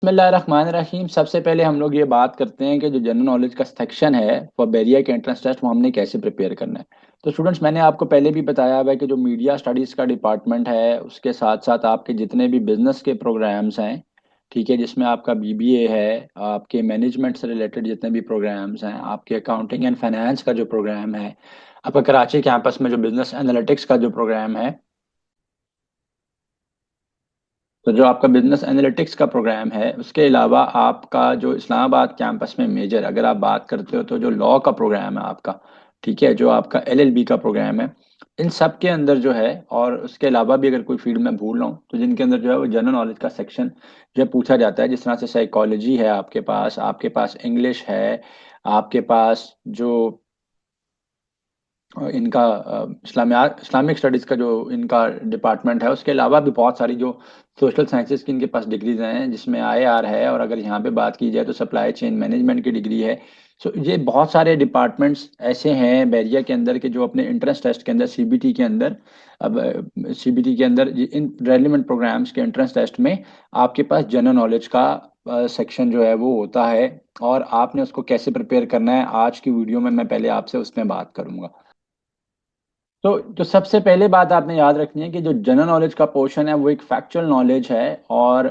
बिस्मिल्लाहिर्रहमानिर्रहीम। सबसे पहले हम लोग ये बात करते हैं कि जो जनरल नॉलेज का सेक्शन है फॉर बैरियर के एंट्रेंस टेस्ट वो हमने कैसे प्रिपेयर करना है। तो स्टूडेंट्स, मैंने आपको पहले भी बताया हुआ है कि जो मीडिया स्टडीज़ का डिपार्टमेंट है उसके साथ साथ आपके जितने भी बिजनेस के प्रोग्राम्स हैं, ठीक है, जिसमें आपका बीबीए है, आपके मैनेजमेंट से रिलेटेड जितने भी प्रोग्राम्स हैं, आपके अकाउंटिंग एंड फाइनेंस का जो प्रोग्राम है, आपका कराची कैंपस में जो बिजनेस एनालिटिक्स का जो प्रोग्राम है, तो जो आपका बिजनेस एनालिटिक्स का प्रोग्राम है, उसके अलावा आपका जो इस्लामाबाद कैंपस में मेजर अगर आप बात करते हो तो जो लॉ का प्रोग्राम है आपका, ठीक है, जो आपका एलएलबी का प्रोग्राम है, इन सब के अंदर जो है, और उसके अलावा भी अगर कोई फील्ड में भूल रहा हूँ तो जिनके अंदर जो है वो जनरल नॉलेज का सेक्शन जो है पूछा जाता है, जिस तरह से साइकोलॉजी है आपके पास इंग्लिश है, आपके पास जो इनका इस्लामिक स्टडीज़ का जो इनका डिपार्टमेंट है, उसके अलावा भी बहुत सारी जो सोशल साइंसेज की इनके पास डिग्रीज हैं, जिसमें आईआर है, और अगर यहाँ पे बात की जाए तो सप्लाई चेन मैनेजमेंट की डिग्री है। सो ये बहुत सारे डिपार्टमेंट्स ऐसे हैं बैरिया के अंदर के जो अपने एंट्रेंस टेस्ट के अंदर सीबीटी के अंदर, अब सीबीटी के अंदर इन रेलिवेंट प्रोग्राम्स के एंट्रेंस टेस्ट में आपके पास जनरल नॉलेज का सेक्शन जो है वो होता है, और आपने उसको कैसे प्रिपेयर करना है आज की वीडियो में मैं पहले आपसे उसमें बात करूंगा। तो जो सबसे पहले बात आपने याद रखनी है कि जो जनरल नॉलेज का पोर्शन है वो एक फैक्चुअल नॉलेज है, और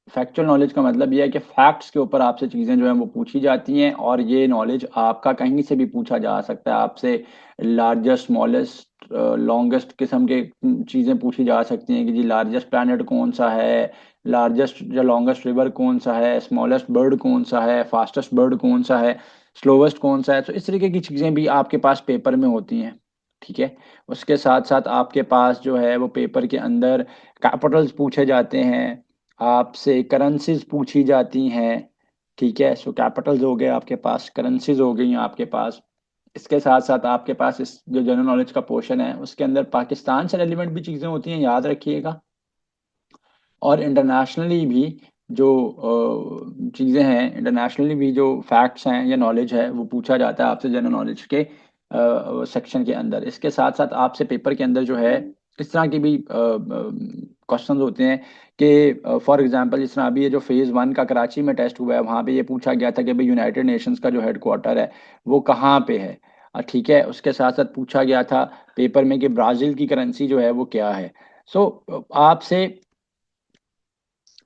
फैक्चुअल नॉलेज का मतलब ये है कि फैक्ट्स के ऊपर आपसे चीज़ें जो हैं वो पूछी जाती हैं, और ये नॉलेज आपका कहीं से भी पूछा जा सकता है आपसे। लार्जेस्ट स्मॉलेस्ट लॉन्गेस्ट किस्म के चीज़ें पूछी जा सकती हैं कि जी लार्जेस्ट प्लैनेट कौन सा है, लार्जेस्ट या लॉन्गेस्ट रिवर कौन सा है, स्मॉलेस्ट बर्ड कौन सा है, फास्टेस्ट बर्ड कौन सा है, स्लोवेस्ट कौन सा है। तो इस तरीके की चीज़ें भी आपके पास पेपर में होती हैं, ठीक है। उसके साथ साथ आपके पास जो है वो पेपर के अंदर कैपिटल्स पूछे जाते हैं, आपसे करेंसीज पूछी जाती हैं, ठीक है। सो कैपिटल्स हो गए आपके पास, करेंसीज हो गई आपके पास। इसके साथ साथ आपके पास इस जो जनरल नॉलेज का पोर्शन है उसके अंदर पाकिस्तान से रेलिवेंट भी चीज़ें होती हैं, याद रखिएगा। और इंटरनेशनली भी जो चीज़ें हैं, इंटरनेशनली भी जो फैक्ट्स हैं या नॉलेज है वो पूछा जाता है आपसे जनरल नॉलेज के सेक्शन के अंदर। इसके साथ साथ आपसे पेपर के अंदर जो है इस तरह की भी क्वेश्चंस होते हैं कि फॉर एग्जांपल जिस तरह अभी ये जो फेज़ 1 का कराची में टेस्ट हुआ है, वहाँ पे ये पूछा गया था कि भाई यूनाइटेड नेशंस का जो हेडक्वार्टर है वो कहाँ पे है, ठीक है। उसके साथ साथ पूछा गया था पेपर में कि ब्राज़ील की करेंसी जो है वो क्या है। सो आपसे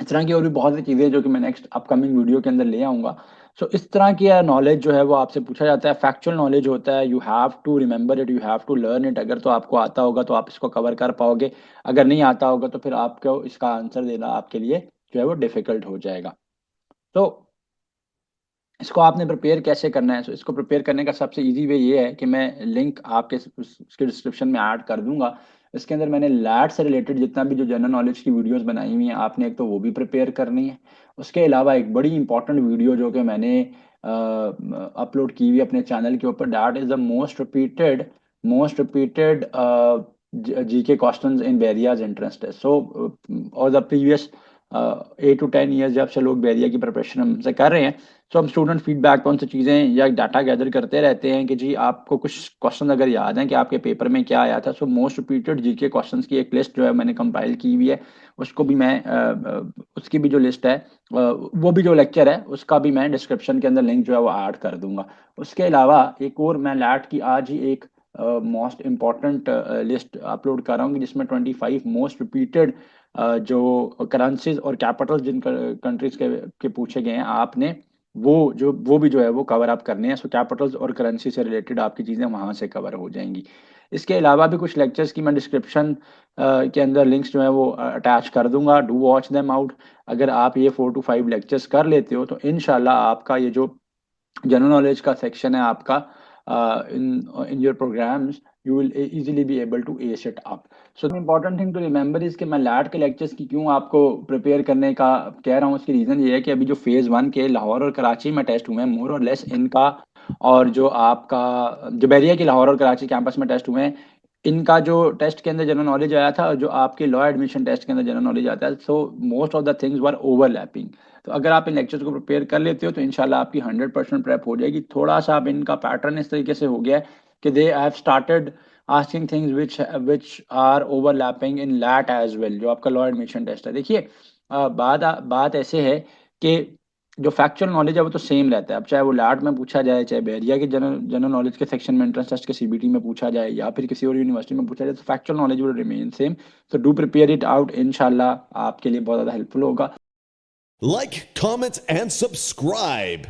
इस तरह की और भी बहुत सी चीज़ें जो कि मैं नेक्स्ट अपकमिंग वीडियो के अंदर ले आऊँगा। सो इस तरह की नॉलेज जो है वो आपसे पूछा जाता है, फैक्चुअल नॉलेज होता है। You have to remember it, you have to learn it. अगर तो आपको आता होगा तो आप इसको कवर कर पाओगे, अगर नहीं आता होगा तो फिर आपको इसका आंसर देना आपके लिए जो है वो डिफिकल्ट हो जाएगा। तो इसको आपने प्रिपेयर कैसे करना है? सो इसको प्रिपेयर करने का सबसे इजी वे ये है कि मैं लिंक आपके उसके डिस्क्रिप्शन में ऐड कर दूंगा। इसके अंदर मैंने लैट से रिलेटेड जितना भी जो जनरल नॉलेज की वीडियोस बनाई हुई हैं, आपने एक तो वो भी प्रिपेयर करनी है। उसके अलावा एक बड़ी इंपॉर्टेंट वीडियो जो कि मैंने अपलोड की हुई है अपने चैनल के ऊपर, that is the most repeated GK questions in various interest है। सो और द प्रीवियस 8 to 10 ईयर्स जब से लोग बैरिया की प्रिपरेशन हमसे कर रहे हैं, तो हम स्टूडेंट फीडबैक पर उनसे चीज़ें या डाटा गैदर करते रहते हैं कि जी आपको कुछ क्वेश्चन अगर याद हैं कि आपके पेपर में क्या आया था। So most repeated GK questions की एक लिस्ट जो है मैंने कंपाइल की हुई है। उसको भी मैं उसकी भी जो लिस्ट है, वो भी जो लेक्चर है उसका भी मैं डिस्क्रिप्शन के अंदर लिंक जो है वो ऐड कर दूंगा। उसके अलावा एक और मैं लैट की आज ही एक मोस्ट इम्पॉर्टेंट लिस्ट अपलोड कर रहा हूँ जिसमें 25 मोस्ट रिपीटेड जो करेंसीज और कैपिटल जिन कंट्रीज के पूछे गए हैं, आपने वो भी जो है वो कवर अप करने हैं। सो कैपिटल्स और करेंसी से रिलेटेड आपकी चीज़ें वहाँ से कवर हो जाएंगी। इसके अलावा भी कुछ लेक्चर्स की मैं डिस्क्रिप्शन के अंदर लिंक्स जो है वो अटैच कर दूंगा, डू वॉच देम आउट। अगर आप ये 4 to 5 लेक्चर्स कर लेते हो तो इनशाला आपका ये जो जनरल नॉलेज का सेक्शन है आपका, in your programs you will easily be able to ace it up. So important thing to remember is कि मैं लैट के लेक्चर्स की क्यों आपको प्रिपेयर करने का कह रहा हूँ, उसकी रीज़न ये है कि अभी जो फेज़ 1 के लाहौर और कराची में टेस्ट हुए हैं मोर और लेस इनका, और जो आपका जो बैरिया के लाहौर और कराची कैंपस में टेस्ट हुए हैं, इनका जो टेस्ट के अंदर जनरल नॉलेज आया था और जो आपके लॉ एडमिशन टेस्ट के अंदर जनरल नॉलेज आता है, so most of the things were overlapping. तो अगर आप इन लेक्चर्स को प्रिपेयर कर लेते हो तो इंशाल्लाह आपकी 100% प्रेप हो जाएगी। थोड़ा सा अब इनका पैटर्न इस तरीके से हो गया है कि they have started asking things which are overlapping in लैट एज वेल, जो आपका लॉ एडमिशन टेस्ट है। देखिए बात बात ऐसे है कि जो फैक्चुअल नॉलेज है वो तो सेम रहता है। अब चाहे वो लैट में पूछा जाए, चाहे बहरिया के जनरल जनरल नॉलेज के सेक्शन में, एंट्रेंस टेस्ट के सीबीटी में पूछा जाए, या फिर किसी और यूनिवर्सिटी में पूछा जाए, तो factual knowledge will remain same. So do prepare it out, इंशाल्लाह आपके लिए बहुत ज़्यादा हेल्पफुल होगा। Like, comment, and subscribe.